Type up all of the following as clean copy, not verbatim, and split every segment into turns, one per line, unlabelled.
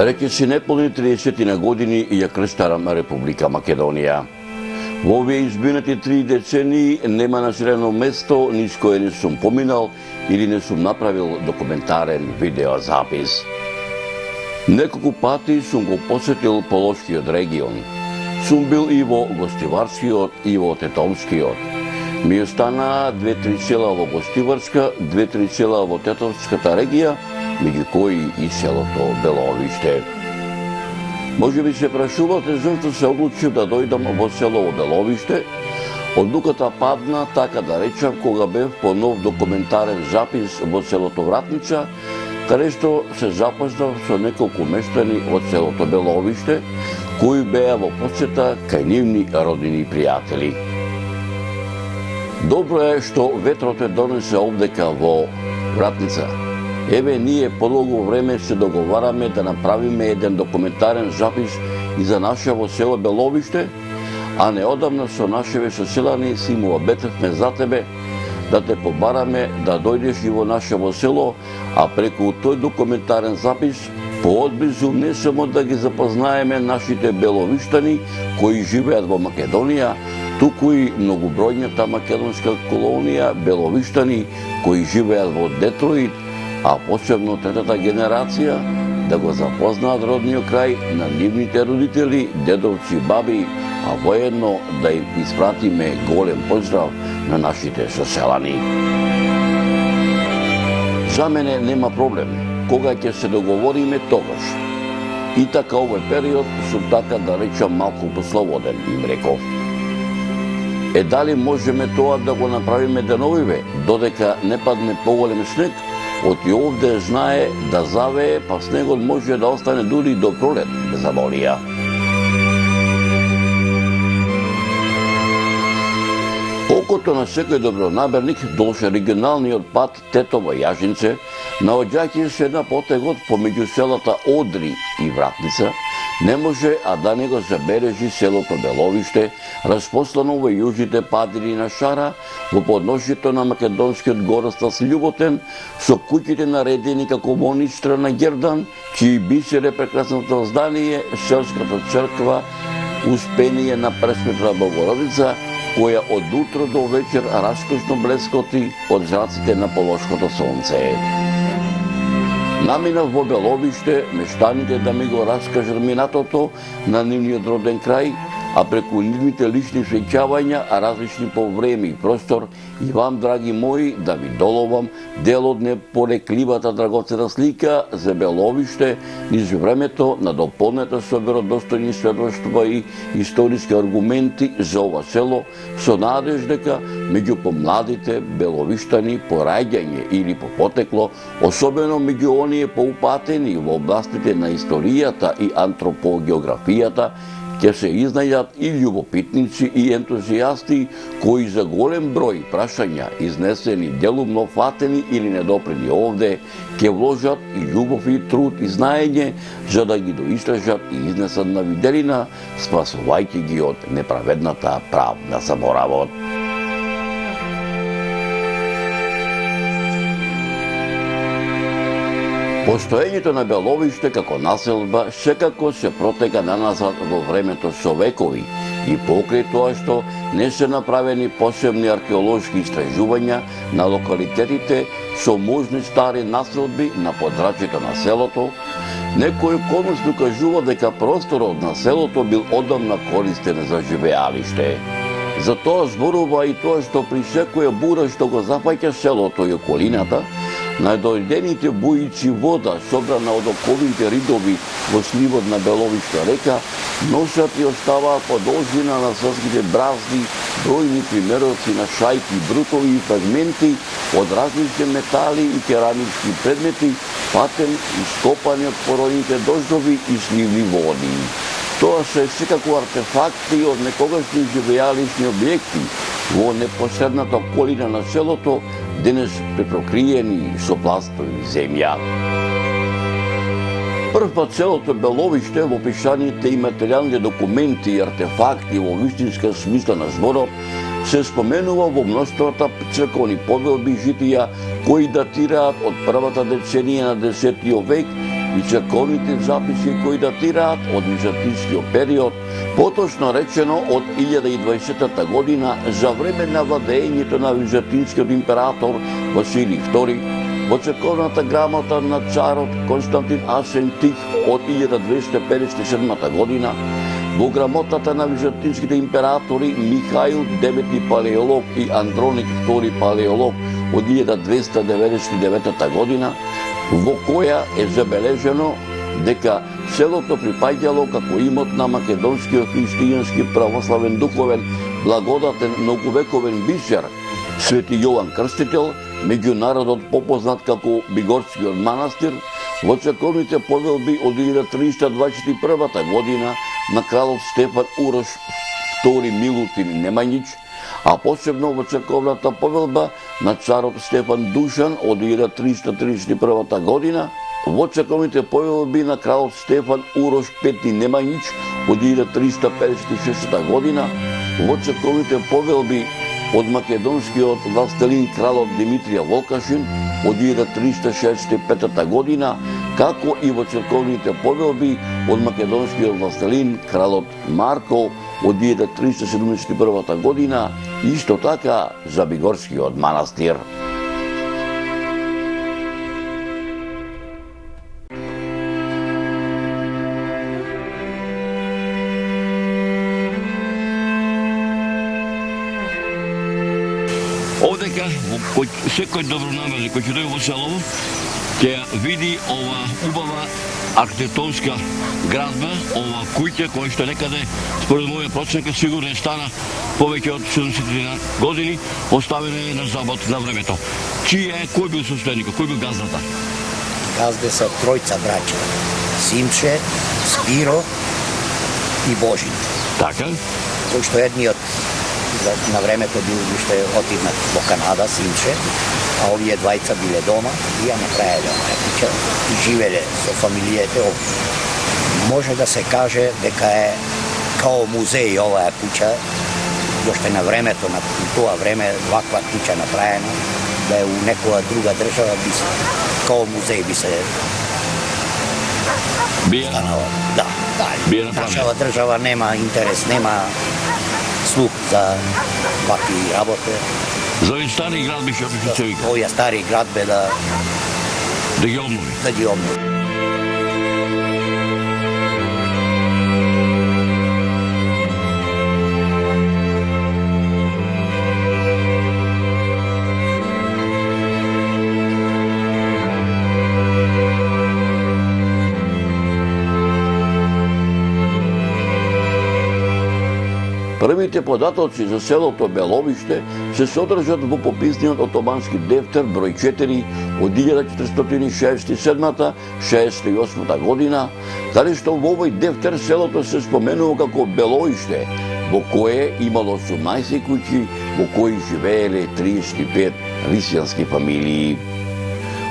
Реќе си неполни 30 години ја крстарам Република Македонија. Во овие избинати 3 децении нема населено место низ кое не сум поминал или не сум направил документарен видеозапис. Неколку пати сум го посетил Полошкиот регион. Сум бил и во Гостиварскиот и во Тетовскиот. Ми останаа 2-3 села во Гостиварска, 2-3 села во Тетовската регија, меѓу кои и селото Беловиште. Може би се прашувате зашто се одлучив да дојдам во село Беловиште. Одлуката падна, така да речам, кога бев по нов документарен запис во селото Вратница, каде што се запознав со неколку места од селото Беловиште, кои беа во посета кај нивни роднини и пријатели. Добро е што ветрот е донесе овдека во Вратница. Еве, ние подолго време се договараме да направиме еден документарен запис и за нашево село Беловиште, а неодамна со нашеве соселани си му обетевме за тебе да те побараме да дојдеш и во нашево село, а преку тој документарен запис поодблизу не само да ги запознаеме нашите беловиштани кои живеат во Македонија, туку и многобројната македонска колонија беловиштани кои живеат во Детройт, а посебно третата генерација да го запознаат родниот крај на нивните родители, дедовци, баби, а воедно да им испратиме голем поздрав на нашите соселани. За мене нема проблем, кога ќе се договориме тогаш. И така овој период сум така да речам малку послободен, им реков. Дали можеме тоа да го направиме деновиве, додека не падне поголем снег, од и овде знае да завее, па снегот може да остане дури до пролет, без заболија. Окото на секој добронамерник долше регионалниот пат Тетово-Јажинце, наоѓајќи се на потегот помеѓу селата Одри и Вратница, не може а да не го забележи селото Беловиште, распослано во јужните падини на Шара, во подножјето на македонскиот горостас Љуботен, со куќите наредени како монистра на Гердан, чии бисер е прекрасното здание, селската црква, Успение на Пресветла Богородица, која од утро до вечер раскошно блескоти од зраците на полошкото сонце. Наминав во Беловиште, мештаните да ми го раскажат минатото на нивниот роден крај, а преку нивните лични свеќавања, различни по време и простор, и вам, драги мои, да ви доловам дел од непорекливата драгоцена слика за Беловиште низ времето на дополнета со веродостојни сведоштва и историски аргументи за ова село, со надеж дека меѓу помладите беловиштани по раѓање или по потекло, особено меѓу оние поупатени во областите на историјата и антропогеографијата, ќе се изнајдат и љубопитници и ентузијасти кои за голем број прашања изнесени делумно фатени или недопрени овде, ќе вложат и љубов и труд и знаење за да ги доистражат и изнесат на виделина, спасувајќи ги од неправедната правна заборавот. Постоењето на Беловиште како населба секако се протега наназад во времето со векови и покрај тоа што не се направени посебни археолошки истражувања на локалитетите со можни стари населби на подрачјето на селото, некој околност укажува дека просторот на селото бил одамна користен за живеалиште. За тоа зборува и тоа што при секоја бура што го запаќа селото и околината, најдојдените бујици вода собрана од оковите ридови во сливот на Беловишка река носат и оставаат подолжина на срските бразди бројни примероци на шајки, брутови и фрагменти од различни метали и керамички предмети, патен и скопани од породните дождови и сливни води. Тоа се секако артефакти од некогашни живеалишни објекти во непосредната околина на селото, денес препрокриени со пластови земја. Првпат селото Беловиште во пишаните и материјални документи и артефакти во вистинска смисла на зборот се споменува во мноштвата црковни поделби и житија кои датираат од првата деценија на 10 век и црковните записи кои датираат од византискиот период, поточно речено од 1020 година за време на владеењето на византискиот император Василий II, во црковната грамота на царот Константин Асен Тих од 1257 година, во грамотата на византинските императори Михаил IX Палеолог и Андроник II Палеолог од 1299 година, во која е забележено дека селото припаѓало како имот на македонскиот христијански православен духовен благодатен многовековен бисер Свети Јован Крстител, меѓу народот попознат како Бигорскиот манастир, во црковните повелби од 1321 година на кралот Стефан Урош II Милутин Немањич, а посебно во црковната повелба на царот Стефан Душан од 1331 година, во црковните повелби на кралот Стефан Урош V Немањич од 1356 година, во црковните повелби од македонскиот властелин кралот Димитрија Волкашин од 1365 година, како и во црковните повелби од македонскиот властелин кралот Марко од 1371 година, исто така за Бигорскиот манастир.
Овдека, секој добронамерен кој ќе дојде во селово, ќе види ова убава архитектонска градба, ова куќа која што некаде, според моја проценка, сигурно стана повеќе од 70 години, оставена е на забот на времето. Кој бил собственикот, кој бил газдата?
Газде се тројца браќа. Симче, Спиро и Божин.
Така?
Кој што едниот на времето бил уште отиднат во Канада, Симче, а овие двајца биле дома и ја направиле оваа куќа и живеле со фамилијите овде. Може да се каже дека е као музеј оваа куќа, уште на времето, на тоа време, ваква куќа направена, да е у некоја друга држава би се, као музеј би се станала. Да, нашава држава нема интерес, нема слух за вакви работи.
За овие стари градби што се вика?
Овие стари градбе да
ги обнови.
Да ги обнови.
Првите податоци за селото Беловиште се содржат во пописниот отомански дефтер број 4 од 1467-68 година, каде што во овој дефтер селото се споменува како Беловиште, во кое имало 18 куќи, во кои живееле 35 рисјански фамилии.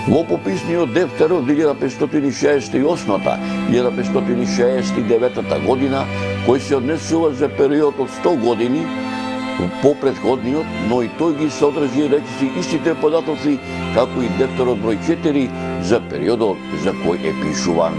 Во пописниот дефтер од 1568-1569 година, кој се однесува за период од 100 години по предходниот, но и тој ги содржи речиси истите податоци, како и дефтерот број 4 за периодот за кој е пишуван.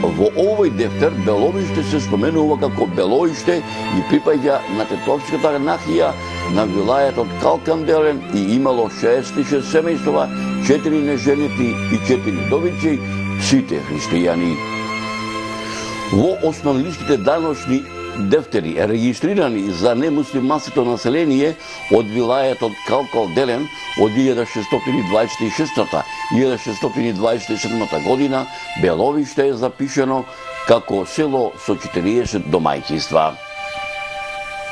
Во овој дефтер Беловиште се споменува како Белоиште и припаѓа на тетовската нахија на вилајатот Калканделен и имало 66 семејства, 4 неженети и 4 довици, сите христијани. Во основничките даночни дефтери регистрирани за немуслиманското население од вилајатот Калканделен од 1626-1627 година, Беловиште е запишено како село со 40 домајќинства.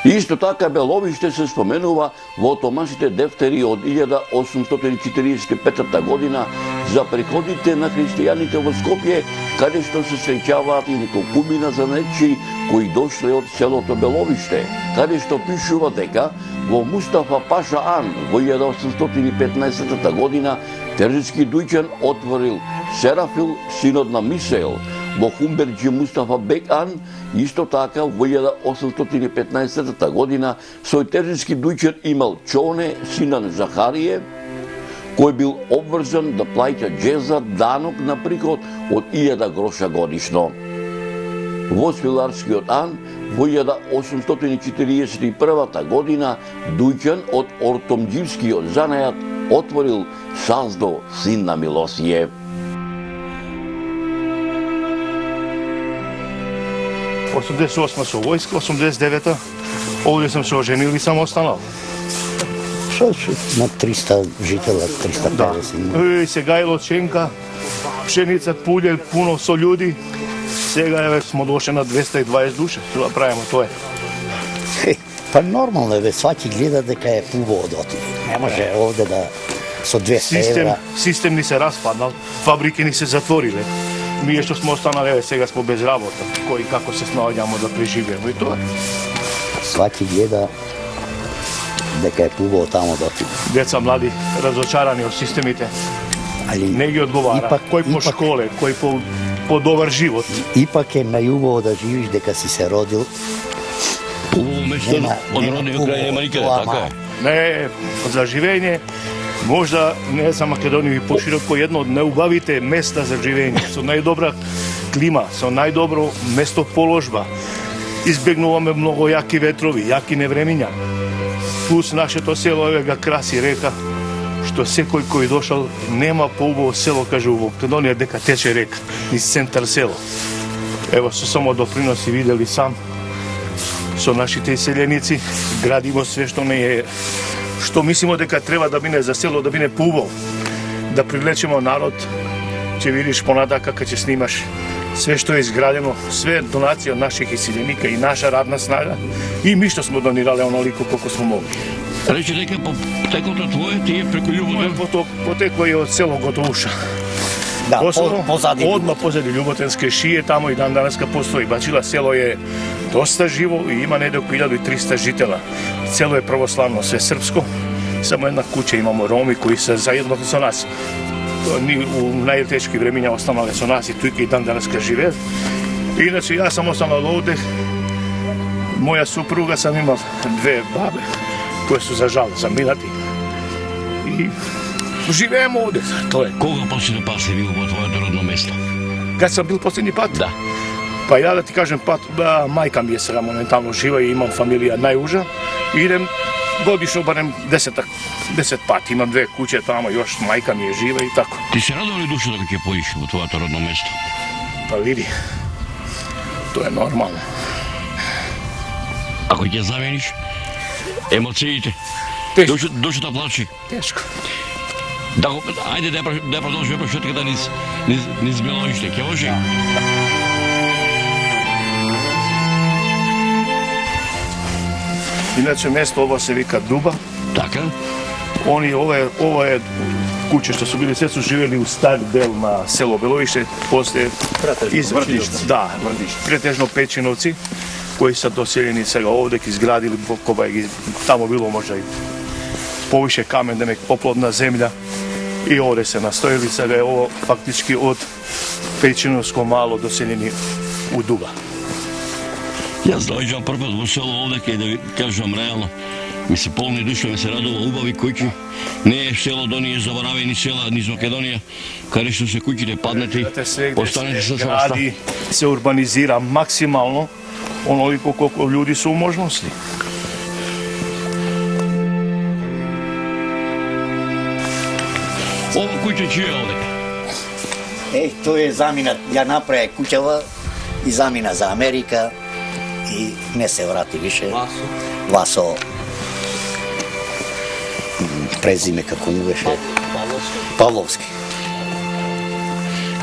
Исто така Беловиште се споменува во отоманските дефтери од 1845 година за приходите на христијаните во Скопје, каде што се среќаваат и неколкумина занечи кои дошле од селото Беловиште, каде што пишува дека во Мустафа Паша Ан во 1815 година Терзички дуќан отворил Серафил, синот на Мисаил, во Хумберџи Мустафа Бек Ан, исто така во 1815 година сој Терзички дуќан имал Чоне, сина на Захарие, кој бил обврзан да плаќа џеза данок на приход од 1000 гроша годишно. Во свиларскиот ан, во 1841 година, Дујчан од ортомџивскиот занајат отворил Шансдо, син на Милосије.
В 88 со војска, 89-та, овде сам се оженил и сам останал.
На 300 жителя, 350.
Сега е лоченка, пшеница, пулје, пуно со људи. Сега еве смо дошли на 220 души, тоа правиме, тоа е.
Па нормално е, сваки гледа дека е пубаво да отиде. Не може овде да со 200 евра.
Систем ни се распаднал, фабрики ни се затвориле. Ние што смо останали, еве сега смо без работа. Кој како се снаоѓамо да преживееме и тоа е.
Сваки гледа дека е пубаво тамо да отиде.
Деца млади, разочарани од системите, не ги одговара. Кој по школе, кој по добар живот.
Ипак е најубаво да живиш дека си се родил.
Убаво место од родниот крај нема никаде, така е.
Не, за живење, можда не за Македонија и пошироко едно од најубавите места за живење, со најдобра клима, со најдобро местоположба. Избегнуваме многу јаки ветрови, јаки невремиња. Плюс нашето село еве га краси река, што секој кој дошол нема поубаво село, кажу во Македонија, дека тече река, низ центар село. Ево со само доприноси видели сам со нашите иселеници, градимо све што не е, што мислимо дека треба да бине за село, да бине поубаво, да привлечеме народ. Ќе видиш понатака кога ќе снимаш све што е изградено, све донација од наших иселеника и наша радна снага, и ми што смо донирале онолико колку смо могли.
Рече дека потекото твое ти е преку Љуботен?
Потекло е од село Готоуша.
Да, позади
Одма позади Љуботенске шије, тамо и дан данеска постои. Бачила село е доста живо и има недо 1300 житела. Село е православно, све српско. Само една куќа имамо роми кои се заедно со нас. Ни у најтешки времиња останале со нас и тука и дан данеска живеат. Иначе јас сам останал овде. Моја супруга сам имал две бабе кои се за жал заминати. И живееме овде, тоа е.
Кога последен пат си бил во твоето родно место?
Кад сам бил последни пат?
Да.
Па ја да ти кажем пат, мајка ми е сега моментално жива и имам фамилија најужа. Идем годишно барем 10 пати, имам две куќе тамо, још мајка ми е жива и тако.
Ти се радува ли душа дека ќе поиш во твоето родно место?
Па види, тоа е нормално.
Ако ќе замениш емоциите,
Тешко.
душата плаче.
Тешко.
Ајде да продолжиме прошетката низ Белоиште, ќе може?
Иначе место ова се вика Дуба.
Така?
Ова е куќе што су били, се су живели у стар дел на село Белоиште, после извртишта. Да, претежно Печиновци, кои се доселени сега овде, ки изградили коба ги тамо било можда и повише камен, демек поплодна земја. И овде се настојили, сега е ово фактички од Печиновско мало доселени у Дуба.
Јас дојđам првпат во село овде, кај да ви кажам реално, ми се полни душа, ми се радува убави куќи. Не е село до ние заборавени села низ Македонија, каде што се куќите паднете, останете со власта.
Гради, се урбанизира максимално, онолико колку луѓе се у можности.
Ова куќа чија овде?
Тој е замина, ја направи куќава и замина за Америка и не се врати више. Васо. Презиме како му беше? Павловски.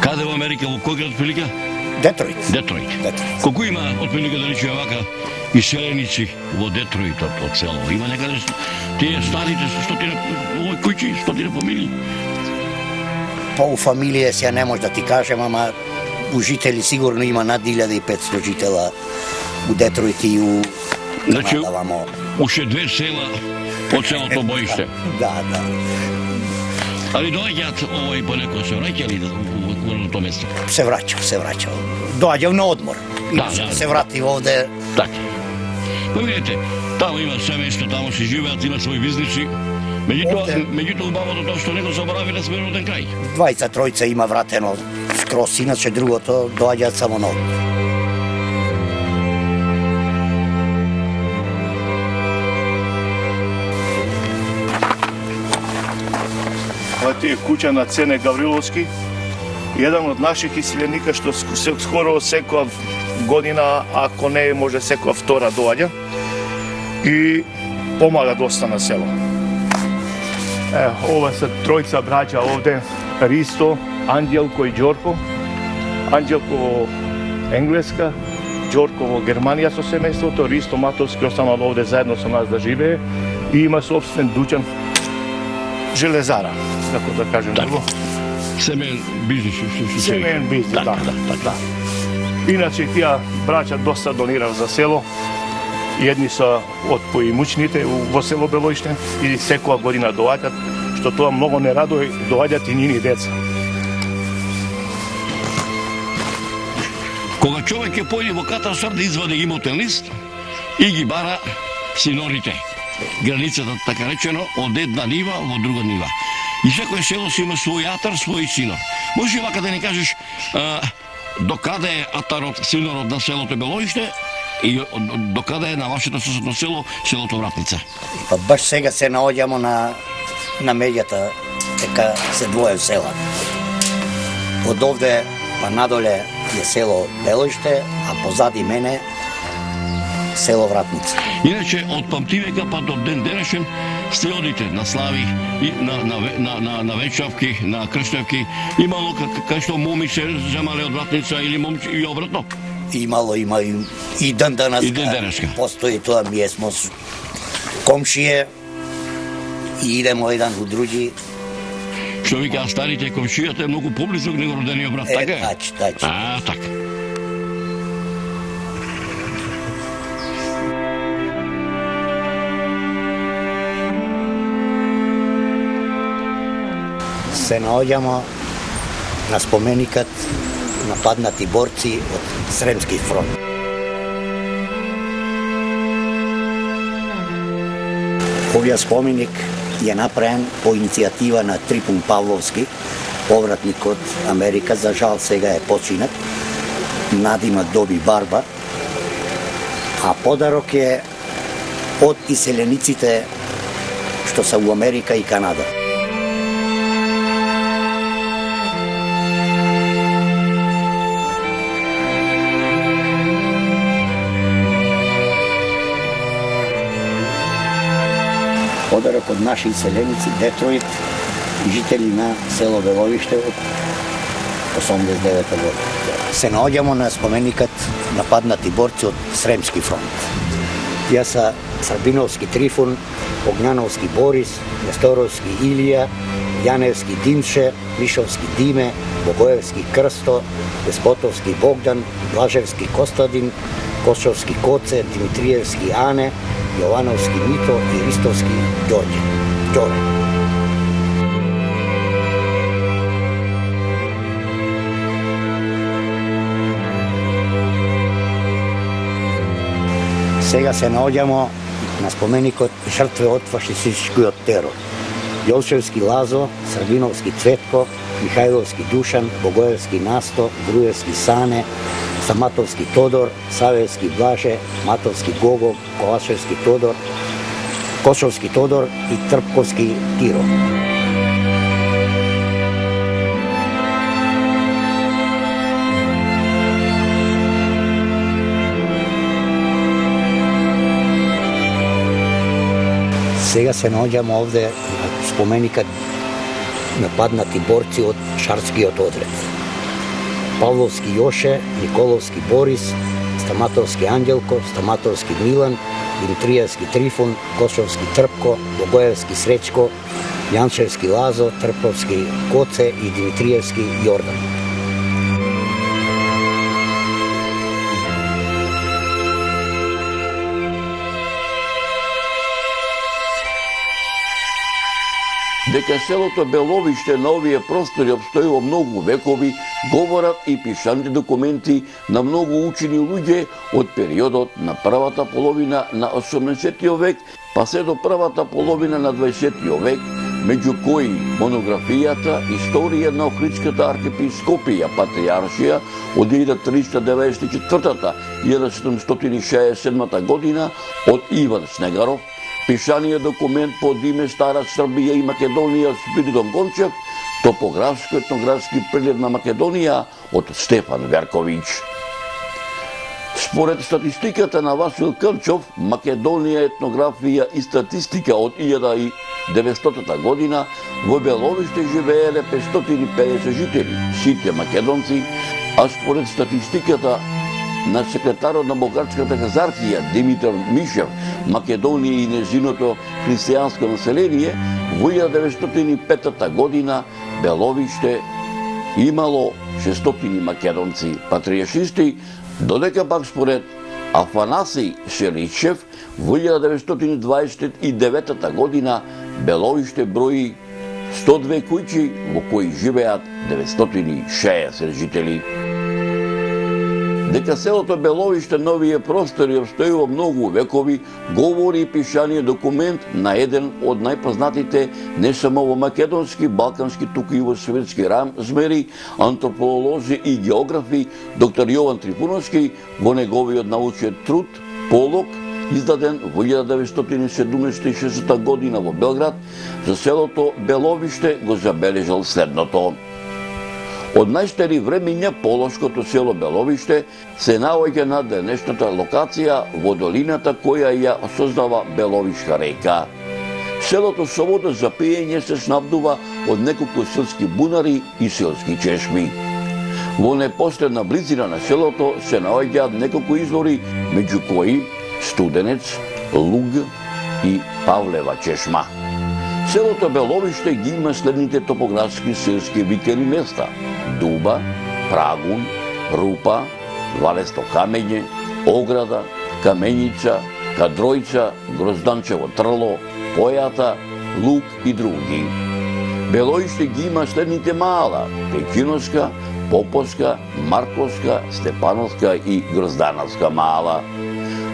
Каде во Америка, во кој град прилика?
Детройт.
Детройт. Колку има отприлика да рече вака иселеници во Детройт од село? Има некаде тие старите стотина овој куќи, стотина фамилии?
По фамилија се не може да ти кажем, ама у жители сигурно има над 1500 житела у Детройт и у
Значи,
вамо.
уште две села по целото боиште.
Да.
Али доаѓаат овој по некој се враќали во тоа место?
Се враќал. Доаѓав на одмор. И се врати овде.
Така. Па видите, таму има семејство, таму се живеат, има своји бизниси Меѓутоа убавото тоа што не го заборавиле сме роден крај.
Двајца, тројца има вратено скрос, иначе другото доаѓаат само ново.
Ова ти е куќа на Цене Гавриловски, еден од наших иселеника што скоро секоја година, ако не може секоја втора доаѓа и помага доста на село. Ова се тројца браќа овде, Ристо, Анđелко и Ѓорко. Анđелко во Енглеска, Ѓорко во Германија со семејството, Ристо Матовски останал овде заедно со нас да живее и има собствен дуќан железара, како да кажем.
Семеен бизнис.
Семеен бизнис, да. Иначе тие браќа доста донирав за село. Едни се од поимучните во село Белоиште и секоја година доаѓаат, што тоа многу не радува, доаѓаат и нини деца.
Кога човек ќе појде во катастар да извади имотен лист и ги бара синорите, границата така речено од една нива во друга нива. И секој село си има свој атар, свој синор. Може вака да ни кажеш докаде е атарот, синорот на селото Белоиште и докаде е на вашето соседно село, селото Вратница?
Па баш сега се наоѓамо на меѓата, дека се двое села. Од овде па надоле е село Белоиште, а позади мене село Вратница.
Иначе од памтивека па до ден денешен сте одите на слави, на вечавки, на крштевки, имало кај што моми се земале од Вратница или момчи и обратно?
Имало, има и ден денеска. Постои тоа, ние смо комшије и идемо еден у други.
Што вика, старите комшијата е многу поблизу него родениот брат, така е?
Тач.
Така.
Се наоѓамо на споменикот на паднати борци од Сремски фронт. Овој споменик е направен по иницијатива на Трипун Павловски, повратник од Америка, за жал сега е починат, надимак доби барба, а подарок е од иселениците што се у Америка и Канада. Подарок од наши иселеници, Детройт, жители на село Беловиште од 89 година. Се наоѓамо на споменикот на паднати борци од Сремски фронт. Тие се Србиновски Трифун, Огњановски Борис, Несторовски Илија, Јаневски Димше, Мишовски Диме, Богоевски Крсто, Деспотовски Богдан, Блажевски Костадин, Кошовски Коце, Димитриевски Ане, Јовановски Мито и Ристовски Ѓоре. Сега се наоѓамо на споменикот жртве од фашистичкиот терор. Јолшевски Лазо, Србиновски Цветко, Михајловски Душан, Богоевски Насто, Груевски Сане, Саматовски Тодор, Савевски Блаже, Матовски Гого, Ковашевски Тодор, Кошовски Тодор и Трпковски Киро. Сега се наоѓамо овде на споменикот на паднати борци од Шарскиот одред. Павловски Јоше, Николовски Борис, Стаматовски Анđелко, Стаматовски Милан, Димитриевски Трифун, Кошовски Трпко, Богоевски Сречко, Јанчевски Лазо, Трповски Коце и Димитриевски Јордан.
Дека селото Беловиште на овие простори обстојува многу векови, говорат и пишаните документи на многу учени луѓе од периодот на првата половина на 18 век, па се до првата половина на 20 век, меѓу кои монографијата Историја на Охридската архиепископија Патриаршија од 1394-1767 година од Иван Снегаров, пишаниот документ под име Стара Србија и Македонија од Спиридон Гончев, топографско-етнографски преглед на Македонија од Стефан Верковиќ. Според статистиката на Васил Крчов, Македонија, етнографија и статистика од 1900 година, во Беловиште живееле 550 жители, сите македонци, а според статистиката на секретарот на Бугарската казархија Димитар Мишев, Македонија и незиното христијанско население, во 1905 година Беловиште имало 600 македонци патриаршисти, додека пак според Афанасий Шеличев во 1929 година Беловиште брои 102 куќи во кои живеат 960 жители. Дека селото Беловиште на овие простори обстојува многу векови, говори и пишаниот документ на еден од најпознатите не само во македонски, балкански, туку и во светски размери, антрополози и географи, доктор Јован Трифуновски во неговиот научен труд Полог, издаден во 1976 година во Белград, за селото Беловиште го забележал следното. Од најстари времења полошкото село Беловиште се наоѓа на денешната локација во долината која ја создава Беловишка река. Селото со вода за пиење се снабдува од неколку селски бунари и селски чешми. Во непосредна близина на селото се наоѓаат неколку извори, меѓу кои Студенец, Луг и Павлева чешма. Селото Беловиште ги има следните топографски селски викени места: Дуба, Прагун, Рупа, Валесто камење, Ограда, Каменица, Кадројца, Грозданчево трло, Појата, Лук и други. Беловиште ги има следните мала: Пеќиновска, Поповска, Марковска, Степановска и Гроздановска мала.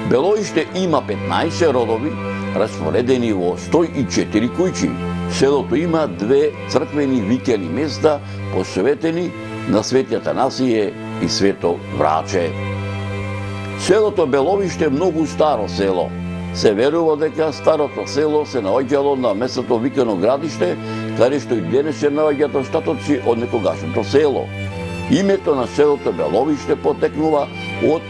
Беловиште има 15 родови, распоредени во 104 куќи. Селото има две црквени викени места, посветени на Свети Атанасије и Свето Враче. Селото Беловиште е многу старо село. Се верува дека старото село се наоѓало на местото викано Градиште, каде што и денес се наоѓаат остатоци од некогашното село. Името на селото Беловиште потекнува од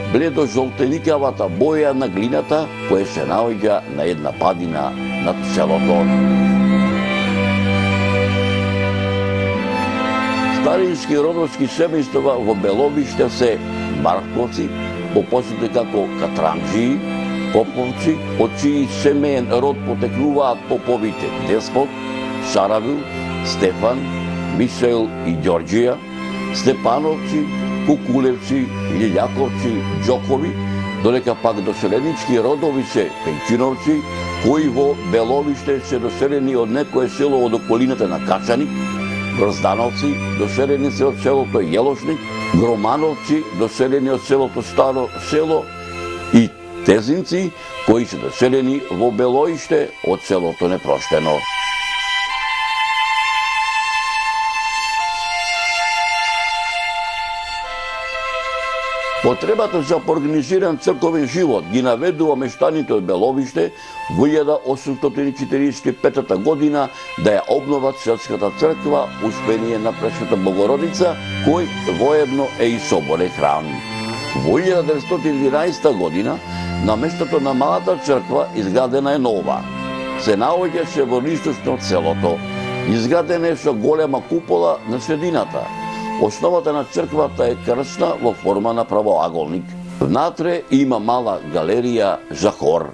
бледо-жолтеникавата боја на глината, која се наоѓа на една падина над селото. Старински родовски семејства во Беловиште се Марковци, попознати како Катранџии, Поповци, од чиј семеен род потекнуваат поповите Деспот, Саравил, Стефан, Мисаил и Ѓорџија, Степановци, Кукулевци, Лилјаковци, Џокови, додека пак доселенички родови се Пејчиновци, кои во Беловиште се доселени од некое село од околината на Качаник, Гроздановци, доселени се од селото Јелошник, Громановци, доселени од селото Старо село и Тезинци, кои се доселени во Беловиште од селото Непроштено. Потребата за организиран црковен живот ги наведува мештаните од Беловиште во 1845 година да ја обноват селската црква Успение на Пресвета Богородица, кој воедно е и соборен храм. Во 1911 година на местото на малата црква изградена е нова. Се наоѓаше во источно од селото. Изградена е со голема купола на средината. Основата на црквата е крстна во форма на правоаголник. Внатре има мала галерија за хор.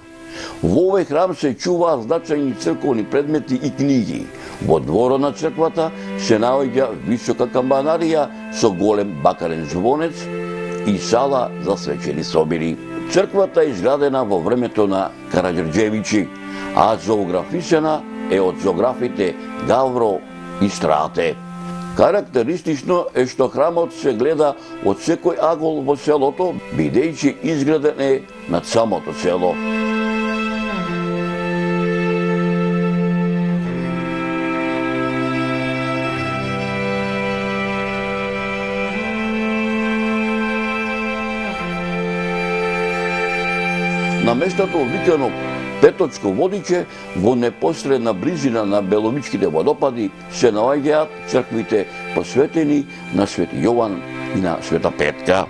Во овој храм се чуваат значајни црковни предмети и книги. Во дворот на црквата се наоѓа висока камбанарија со голем бакарен звонец и сала за свечени собири. Црквата е изградена во времето на Караѓорđevići, а зоографисана е од зографите Гавро и Страте. Карактеристично е што храмот се гледа од секој агол во селото, бидејќи изграден е над самото село. На местото викано Петочко водиче, во непосредна близина на Беловичките водопади, се наоѓаат црквите посветени на Свети Јован и на Света Петка.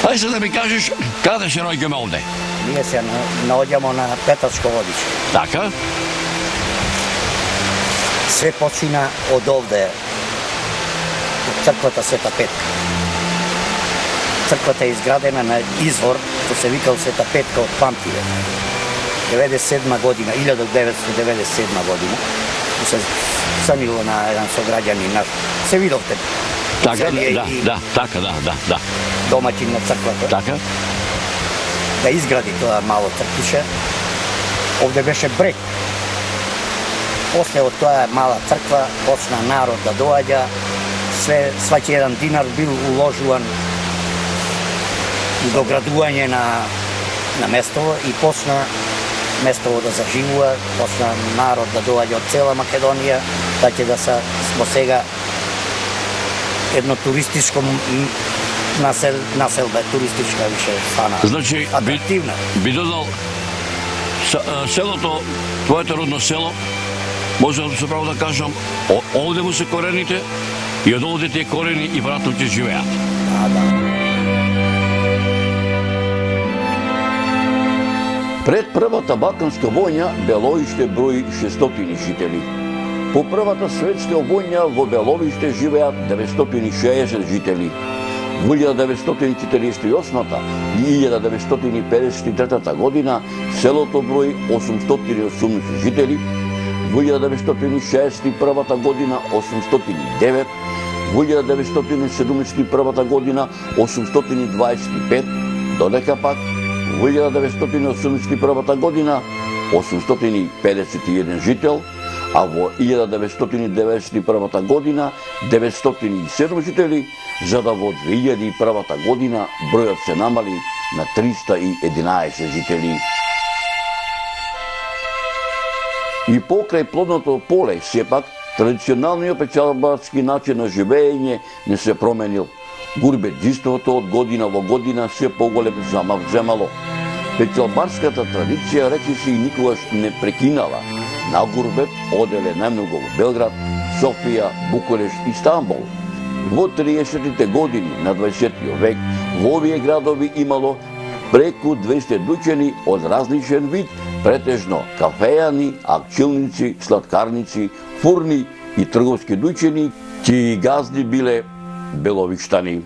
Ај се да ми кажеш, каде се наоѓаме овде?
Ние се наоѓамо на Петочко водиче.
Така?
Све почина од овде, од црквата Света Петка. Црквата е изградена на извор, што се викал Света Петка од памтиве. 1997 година, се санило на еден сограѓанин наш. Се видовте.
Така, да.
Домаќин на црквата.
Така?
Да изгради тоа мало црквише. Овде беше брег. После од тоа мала црква почна народ да доаѓа. Сваќи еден динар бил уложуван у доградување на местово и почна местово да заживува, почна народ да доаѓа од цела Македонија, така да смо сега едно туристичко населба, туристичка више стана.
Значи,
атрактивна.
Би додал селото, твоето родно село, може да се право да кажам, овде му се корените и од овде тие корени и вратно ќе живеат.
Да.
Пред Првата Балканска војна Беловиште брои 600 жители. По Првата светска војна во Беловиште живеат 960 жители. Во 1948 и 1953 година селото брои 818 жители, во 1961 година 809, во 1971 година 825, додека пак во 1981 година 851 жител, а во 1991 година 907 жители, за да во 2001 година бројот се намали на 311 жители. И покрај плодното поле, сепак, традиционалниот печалбарски начин на живење не се променил. Гурбеџиството од година во година се поголем замав земало. Печалбарската традиција речиси и никогаш не прекинала. На гурбет оделе најмногу во Белград, Софија, Букуреш и Стамбул. Во 30-тите години на 20 век во овие градови имало преку 200 дуќани од различен вид, претежно кафејани, акчилници, сладкарници, фурни и трговски дуќани, чии газди биле беловиштани.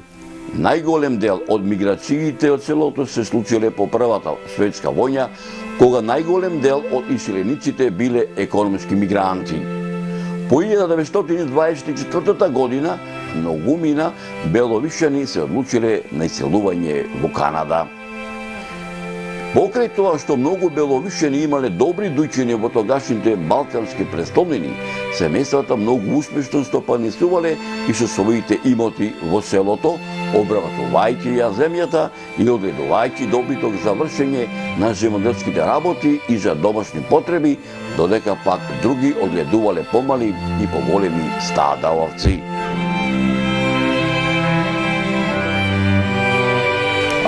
Најголем дел од миграциите од селото се случиле по Првата светска војна, кога најголем дел од иселениците биле економски мигранти. По 1924 година многумина беловишани се одлучиле на иселување во Канада. Покрај тоа што многу беловишани имале добри дуќани во тогашните балкански престолнини, семејствата многу успешно стопанисувале и со своите имоти во селото, обработувајќи ја земјата и одгледувајќи добиток за вршење на земјоделските работи и за домашни потреби, додека пак други одгледувале помали и поголеми стада овци.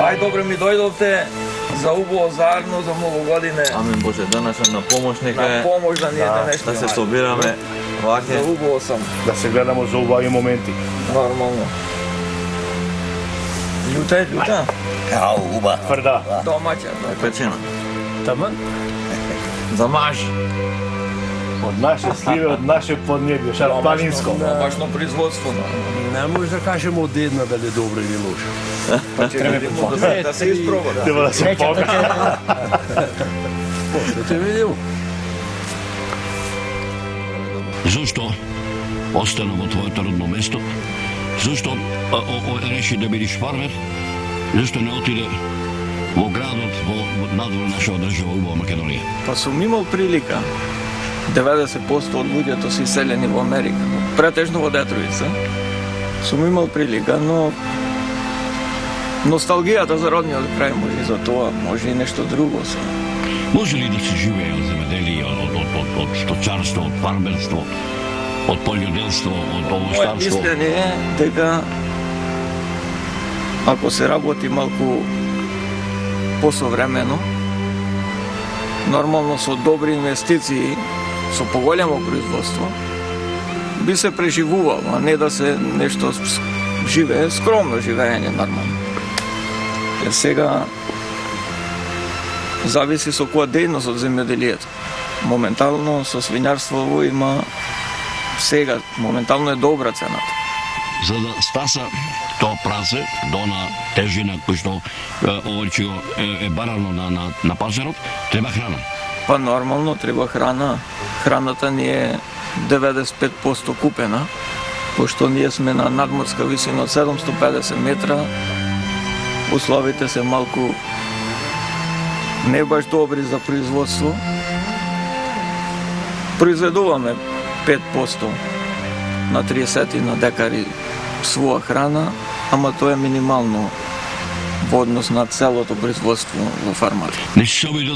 Ај, добре ми дојдовте за убаво заедно за многу години.
Амин Боже, денес на помош нека
На помош да ни е денешно.
да се собираме ваќе.
За убаво сам.
Да се гледамо за убави моменти.
Нормално. Љута е љута.
Ау, уба.
Тврда.
Домаќа.
Печена.
Таман?
За маж.
Од наше сливе, од наше поднебје, шарпанинско.
Домашно производство.
Не може да кажемо од една дали е добро или лошо.
Да се испроба.
Треба да се покаже.
После ќе видимо.
Зошто остана во твоето родно место? Зошто реши да бидеш фармер? Зошто не отиде во градот, во надвор нашава држава убава Македонија?
Па сум имал прилика. 90% од луѓето се иселени во Америка, претежно во Детровица. Сум имал прилика, но носталгијата за родниот крај може и за тоа, може и нешто друго.
Може ли да се живее од земеделие, од сточарство, од фармерство, од полјоделство, од
Моје
овощарство?
мислење е дека ако се работи малку посовремено, нормално со добри инвестиции, со поголемо производство, би се преживувало, а не да се нешто живее, скромно живење нормално. Jer сега зависи со која дејност од земјоделието. Моментално со свинјарство има сега, моментално е добра цената.
За да стаса тоа праце до на тежина кој што овој е барано на пазарот, треба храна.
Па нормално треба храна. Храната ни е 95% купена, пошто ние сме на надморска висина од 750 метра. Условите се малку не баш добри за производство. Произведуваме 5% на 30 на декари своја храна, ама тоа е минимално во однос на целото производство во фармата.
Не се обиде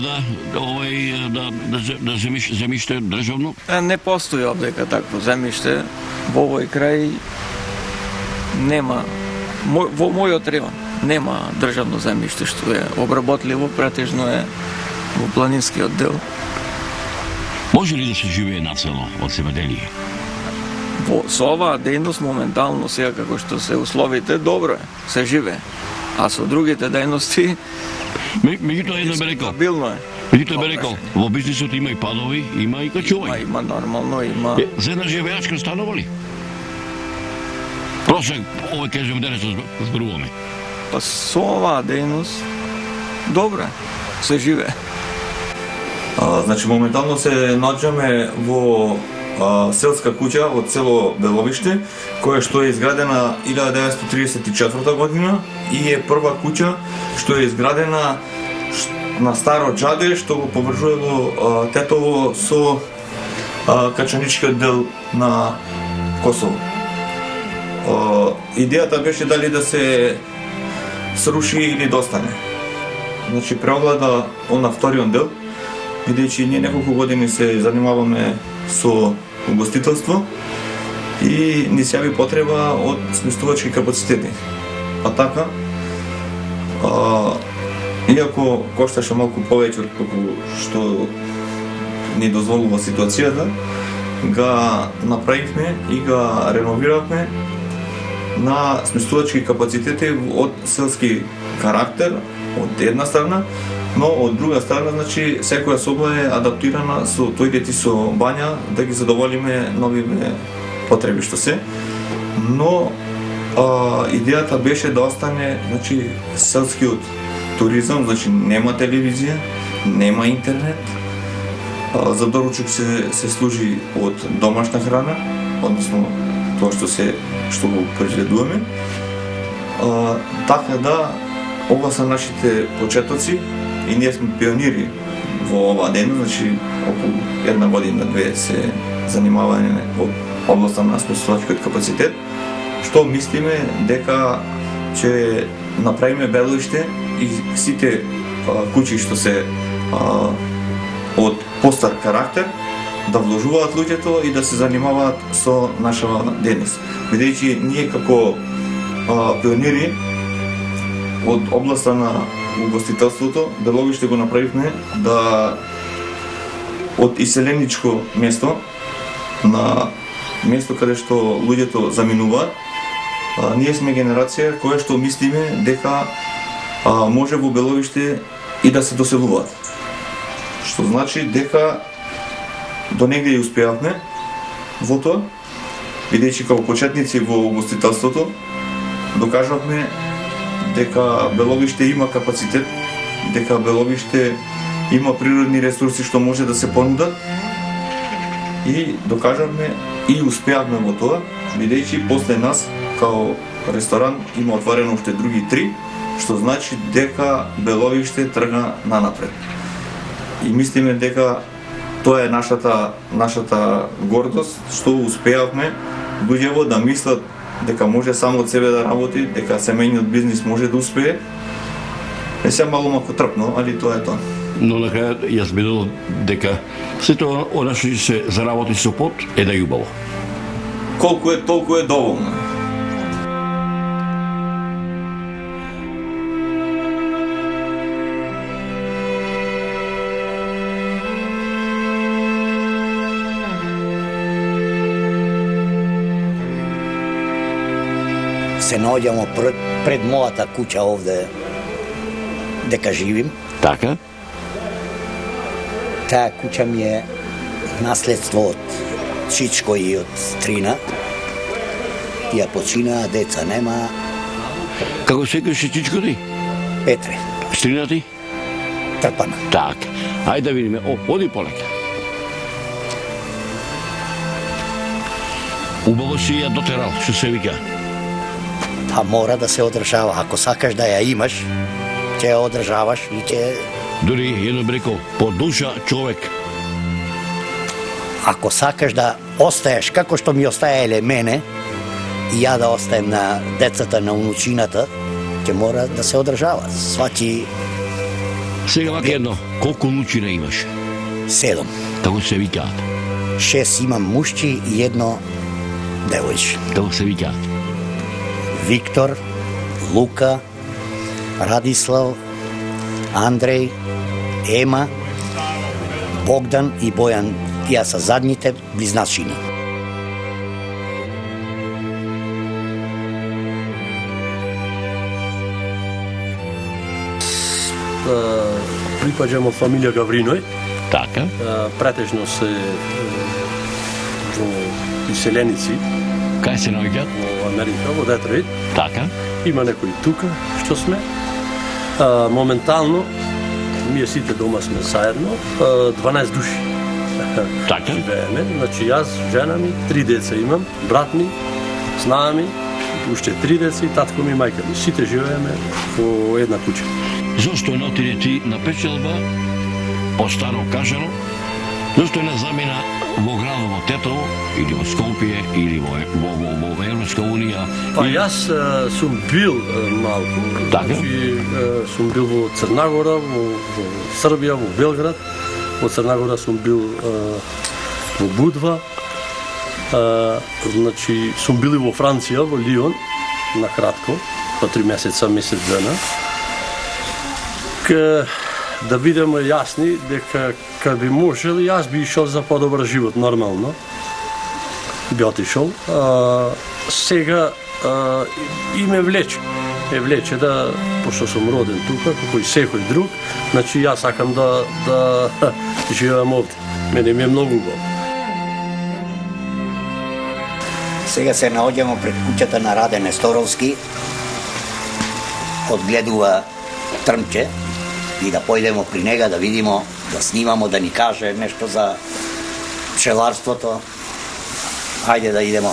да земјиште државно?
Не постои овдека такво земјиште. Во овој крај нема, во мојот район нема државно земјиште што е обработливо, претежно е во планинскиот дел.
Може ли да се живее нацело од земеделие?
Со оваа дејност моментално сега како што се условите, добро е, се живее. А со другите дејности
Меѓутоа едно бе рекол.
Стабилно е.
Меѓутоа бе рекол, во бизнисот има и падови, има и качувања.
Има нормално, има.
За една живеачка станува ли? Просек, овој кај земјоделец зборуваме.
Па со оваа дејност добро е, се живее.
Значи, моментално се наоѓаме во селска куќа од село Беловиште, која што е изградена 1934 година и е прва куќа што е изградена на старо џаде што го поврзувало Тетово со качаничкиот дел на Косово. Идејата беше дали да се сруши или да остане. Значи, преогледа на вториот дел, бидејќи ние неколку години се занимаваме со угостителство и ни се јави потреба од сместувачки капацитети. Па така, иако кошташе малку повеќе од колку што ни дозволува ситуацијата, га направивме и га реновиравме на сместувачки капацитети од селски карактер од една страна, но од друга страна, значи, секоја соба е адаптирана со тојлети со бања да ги задоволиме новиве потреби што се. Но идејата беше да остане, значи, селскиот туризам, значи нема телевизија, нема интернет. За доручок се служи од домашна храна, односно тоа што го произведуваме. Така да, ова се нашите почетоци и ние сме пионири во оваа дејност, значи околу една година, две се занимаваме во областа на сместувачкиот капацитет, што мислиме дека ќе направиме Беловиште и сите куќи што се од постар карактер да вложуваат луѓето и да се занимаваат со нашава дејност. Бидејќи ние како пионири од областа на угостителството, Беловиште го направивме да од иселеничко место на место каде што луѓето заминуваат, ние сме генерација која што мислиме дека може во Беловиште и да се доселуваат. Што значи дека до негде и успеавме во тоа, бидејќи како почетници во угостителството докажавме дека Беловиште има капацитет, дека Беловиште има природни ресурси што може да се понудат и докажавме и успеавме во тоа, бидејќи после нас као ресторан има отворено уште други 3 што значи дека Беловиште тргна нанапред. И мислиме дека тоа е нашата гордост, што успеавме луѓево да мислат дека може само од себе да работи, дека семејниот бизнис може да успее. Не се мало мако трпно, али тоа е тоа.
Но на крај јас видел дека сето она што се заработи со пот е да јубаво.
Колку е, толку е доволно.
Се наоѓamo пред мојата куќа овде дека живим.
Така?
Таа куќа ми е наследство од Чичко и од Трина. Тија починаа, деца нема.
Како се каже Чичко ти?
Петре,
Стрина ти?
Трпана.
Така. Ајде да видиме. Оди полека. Убаво си ја дотерал, што се вика.
Та мора да се одржава. Ако сакаш да ја имаш, ќе ја одржаваш и ќе...
Дури едно би рекол, по душа човек.
Ако сакаш да остаеш како што ми остаеле мене, и ја да остаем на децата, на унучината, ќе мора да се одржава. Свати...
Сега вака едно, колку унучина имаш?
7.
Како се викаат?
6 имам мушчи и едно девојче.
Како се викаат?
Виктор, Лука, Радислав, Андреј, Ема, Богдан и Бојан. Тие са задните близначини.
Припаѓам од фамилија Гавриној.
Така.
Претежно се во иселеници
Кај се наоѓаат?
во Америка, во Детройт.
Така.
Има некои тука што сме. Моментално ние сите дома сме заедно, 12 души.
Така.
Живееме, значи јас, жена ми, 3 деца имам, брат ми, снаа ми, уште 3 деца и татко ми и мајка ми. Сите живееме во една куќа.
Зошто не отиде ти на печелба, по-старо кажано, зошто не замена во градот во Тетово, или во Скопје, или во Европска Унија?
Па јас сум бил малку,
Така?
значи сум бил во Црнагора, во Србија, во Белград, во Црнагора сум бил во Будва, значи сум бил и во Франција, во Лион, на кратко, по 3 месеца, месец дена. Да бидеме јасни дека кад би можел јас би ишол за подобар живот нормално. Би отишол. Сега и ме влече. Ме влече да, пошто сум роден тука, како и секој друг, значи јас сакам да живеам овде. Мене ми е многу убаво.
Сега се наоѓamo пред куќата на Раде Несторовски. Одгледува трмче и да појдемо при нега да видимо, да снимамо, да ни каже нешто за пчеларството. Хајде да идемо.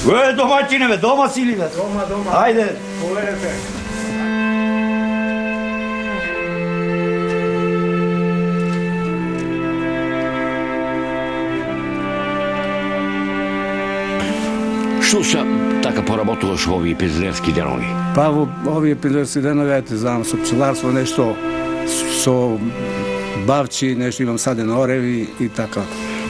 Домаќине, бе, дома си ли, бе? Дома. Хајде. Povedete.
Што се така поработуваш во овие пензионерски денови?
Па во овие пензионерски денови, ете, знам, со пчеларство нешто, со бавчи, нешто имам саден ореви и така.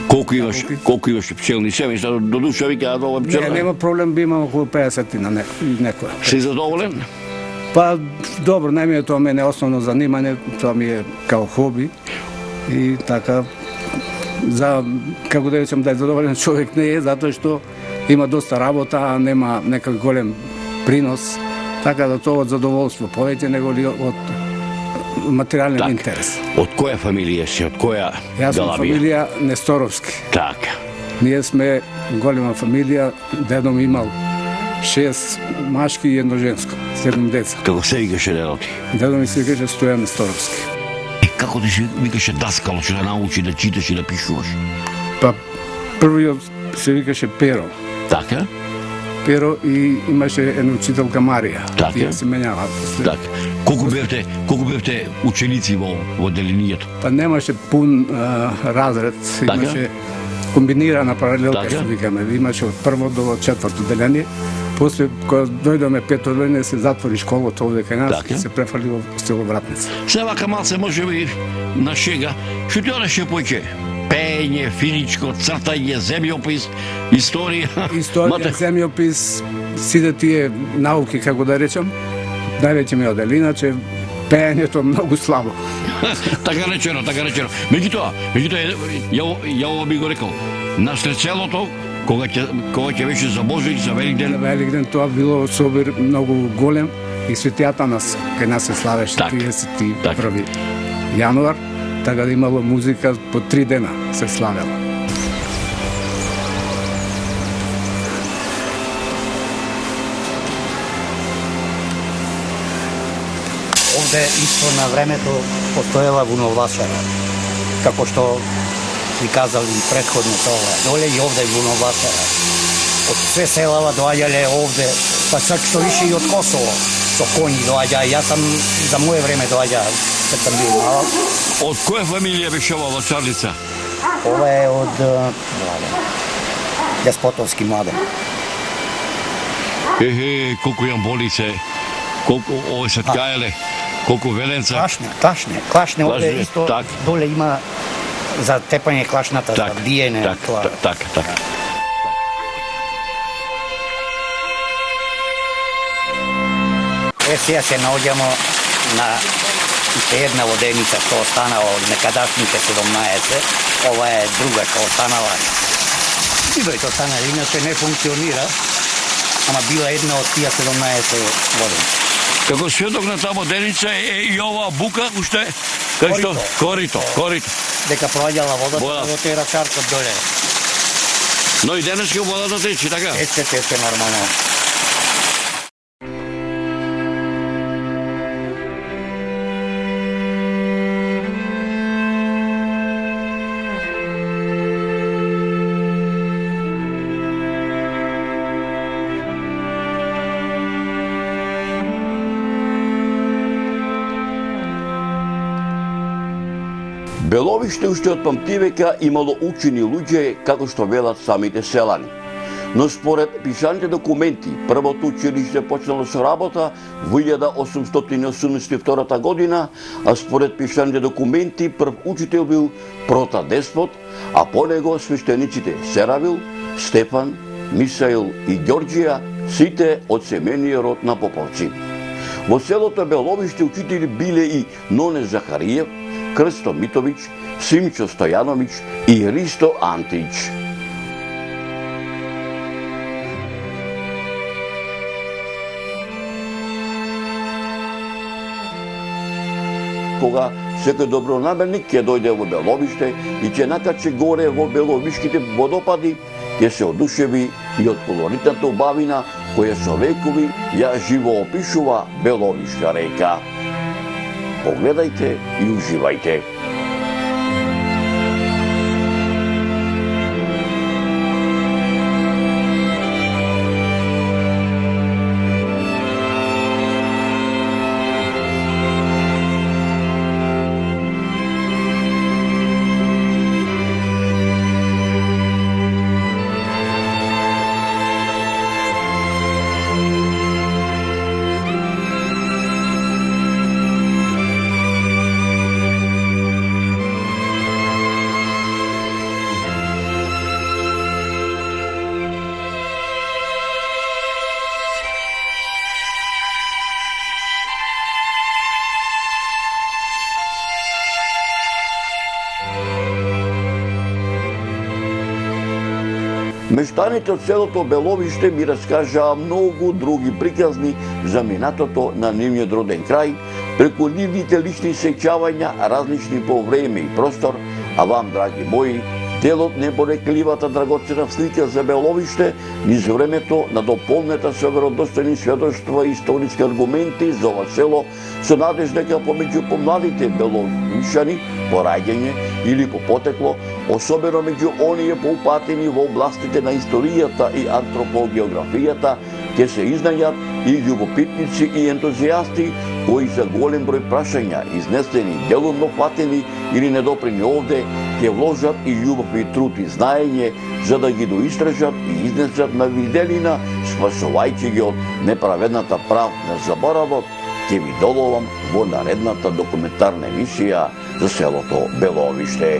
Колку имаш пчелни семејства, до душа викаат ова пчела?
Не, нема проблем, би имам околу 50 на некоја.
Си задоволен?
Па, добро, не ми е тоа мене основно занимање, тоа ми е као хоби и така, како да речем, да е задоволен човек не е, затоа што има доста работа, а нема некој голем принос, така да тоа од задоволство повеќе него ли од материјален интерес.
Од која фамилија си, од која
Јас сум
галабија?
фамилија Несторовски.
Така.
Ние сме голема фамилија, дедо ми имал 6 машки и 1 женско, 7 деца.
Како се викаше дедо ти?
Дедо ми се викаше Стојан Несторовски.
Како ти се викаше даскало што да научи да читаш и да пишуваш?
Па првиот се викаше Перо.
Така?
Pero и имаше една учителка Марија.
Така.
Тие се менјава.
Така. Колку бевте ученици во деленијето?
Па немаше пун разред,
Така?
имаше комбинирана паралелка,
Така?
што викаме. Имаше од прво до четврто деление. После, кога дојдоме пето деление, се затвори школата овде кај нас
Така.
и се префали во Стиловратница.
Се вака малце може би на шега. Што ти ореше поќе? Пење, физичко, цртање, земјопис, историја.
Историја, земјопис, сите тие науки, како да речам, највеќе ми одели, иначе пеењето многу слабо.
Така речено. Меѓутоа, ја ова би го рекол. На стрецелото, кога ќе беше за Божик, за Великден,
Великден тоа било собир многу голем и светијата нас, кај нас се славеше
Так.
31 јануар, така да имало музика по 3 дена се славела.
Овде исто на времето постоела вуновлашара. Како што ви казали и претходно тоа. Доле и овде вуновлашара. Од се селава доаѓале овде, па чак што више и од Косово. Со коњи доаѓа. Јас сам за моје време доаѓа, кога сам бил малак.
од која фамилија беше ова лачарница?
Ова е од Деспотовски младен.
Колку јамболице, колку овој сеткаеле, колку веленца.
Клашне
Клашне,
овде исто
так.
доле има за тепање клашната, за биене.
Така.
Сега се наоѓамо на една воденица што останала од некадашните 17. Ова е друга што останала. И бројто останали, иначе не функционира, ама била една од тие 17 воденици.
Како сведок на таа воденица е и оваа бука, уште, кај што? Корито.
Дека проаѓала водата,
Вода.
во тера чаркот доле.
Но и денеска водата тече, така?
Тече нормално.
Беловиште уште од памтивека имало учени луѓе, како што велат самите селани. Но според пишаните документи, првото училиште почнало со работа во 1882 година, а според пишаните документи прв учител бил Прота Деспот, а по него свештениците Серавил, Стефан, Мисаил и Ѓорѓија, сите од семениот род на Поповци. Во селото Беловиште учители биле и Ноне Захариев, Крсто Митовиќ, Симчо Стојановиќ и Ристо Антич. Кога секој добронамерник ќе дојде во Беловиште и ќе накаче горе во Беловишките водопади, ќе се одушеви и од колоритната убавина која со векови ја живо опишува Беловишка река. Погледајте и уживајте. Мештаните од селото Беловиште ми раскажаа многу други приказни за минатото на нивниот роден крај, преку нивните лични сеќавања, различни по време и простор, а вам, драги мои, делот непорекливата драгоцена слика за Беловиште низ времето на дополнета со веродостојни сведоштва и историски аргументи за ова село, со надеж дека помеѓу помладите беловишани по раѓање или по потекло, особено меѓу оние поупатени во областите на историјата и антропогеографијата, ќе се изнајдат и љубопитници и ентузијасти кои за голем број прашања, изнесени, делумно фатени или недопрени овде, ќе вложат и љубов и труд и знаење за да ги доистражат и изнесат на виделина, спасувајќи ги од неправедната прав на заборавот. Ќе ви доловам во наредната документарна емисија за селото Беловиште.